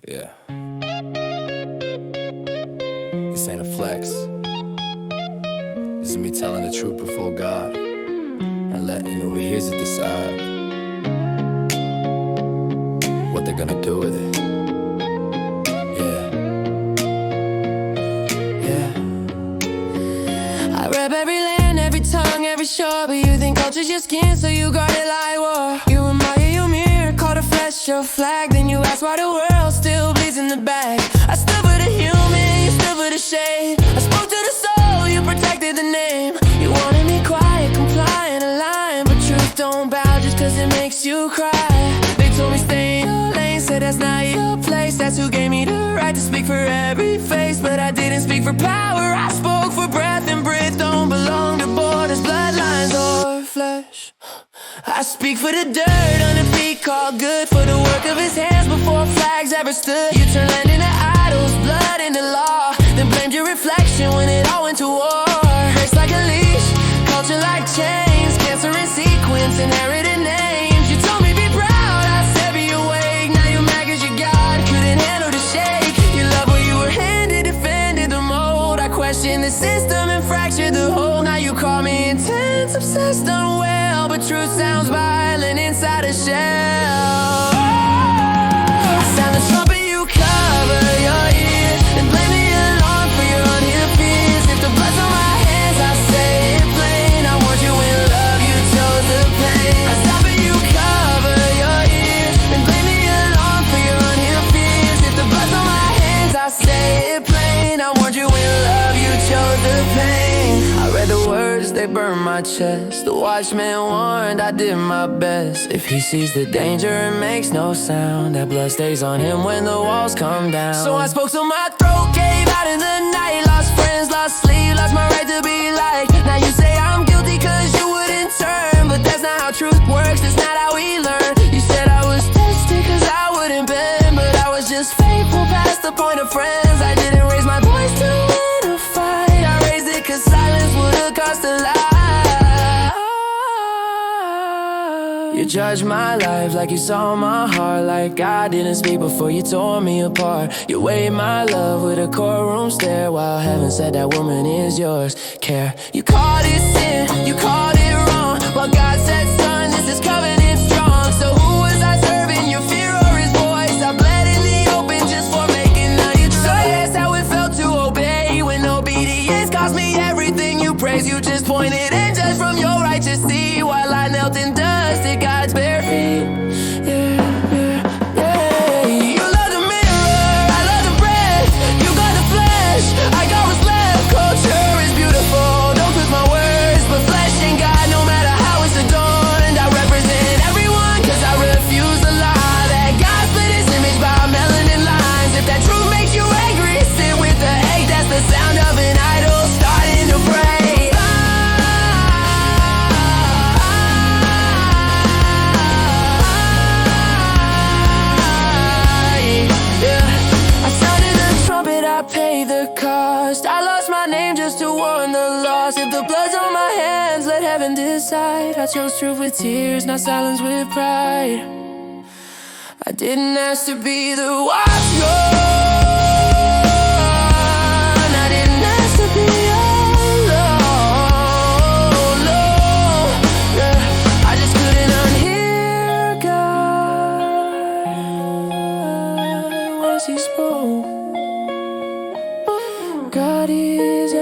Yeah. This ain't a flex. This is me telling the truth before God and letting who hears it decide what they're gonna do with it. Yeah. Yeah. I rep every land, every tongue, every shore, but you think culture's your skin, so you guard it like war. You admire your mirror, call the flesh your flag, then you ask why the world still bleeds in the back. I stood for the human, you stood for the shade. I spoke to the soul, you protected the name. You wanted me quiet, compliant, aligned, but truth don't bow just cause it makes you cry. They told me stay in your lane, said that's not your place. That's who gave me the right to speak for every face, but I didn't speak for power, I spoke for breath, and breath don't belong to borders, bloodlines, or flesh. I speak for the dirt on the feet called good, for the work of his hands before flags ever stood. You turned land into idols, blood into law, then blamed your reflection when it all went to war. Grace like a leash, culture like chains, cancer in sequence, inherited names. You told me be proud, I said be awake. Now you mad cause your God couldn't handle the shake. You love what you were handed, defended the mold. I questioned the system and fractured the whole. Now you call me intense, obsessed, unwell, but truth sounds violent inside a shell. I sound the trumpet, you cover your ears and blame the alarm for your unhealed fears. If the blood's on my hands, I say it plain. I want you in love, you chose the pain. I stop it, you cover your ears and blame the alarm for your unhealed fears. If the blood's on my hands, I say it plain. I want you in love, you chose the pain. I read the words, they burned my chest. The Watchman warned, I did my best. If he sees the danger and makes no sound, that blood stays on him when the walls come down. So I spoke till my throat gave out in the night. Lost friends, lost sleep, lost my right to be liked. Now you say I'm guilty cause you wouldn't turn, but that's not how truth works, that's not how we learn. You said I was tested cause I wouldn't bend, but I was just faithful past the point of friends. I didn't raise my voice to win a fight, I raised it cause silence would've cost a lot. You judged my life like you saw my heart, like I didn't speak before you tore me apart. You weighed my love with a courtroom stare, while heaven said that woman is yours. Care, you called it sin, you called it wrong, while God said son, this is covenant strong. So who was I serving, your fear or his voice? I bled in the open just for making none you choice. So that's how it felt to obey, when obedience cost me everything you praise. You just pointed and judged from your righteous seat, while I knelt in dust at God's bare feet. Yeah, yeah, yeah. You love the mirror, I love the breath. You got the flesh, I got what's left. Culture is beautiful, don't twist my words, but flesh ain't God, no matter how it's adorned. I represent everyone cause I refuse the lie that God split his image by melanin lines. If that truth makes you angry, sit with the hate. That's the sound of an idol starting to break. I pay the cost. I lost my name just to warn the lost. If the blood's on my hands, let heaven decide. I chose truth with tears, not silence with pride. I didn't ask to be the watchman, I didn't ask to be alone, no, yeah. I just couldn't unhear God once he spoke. God is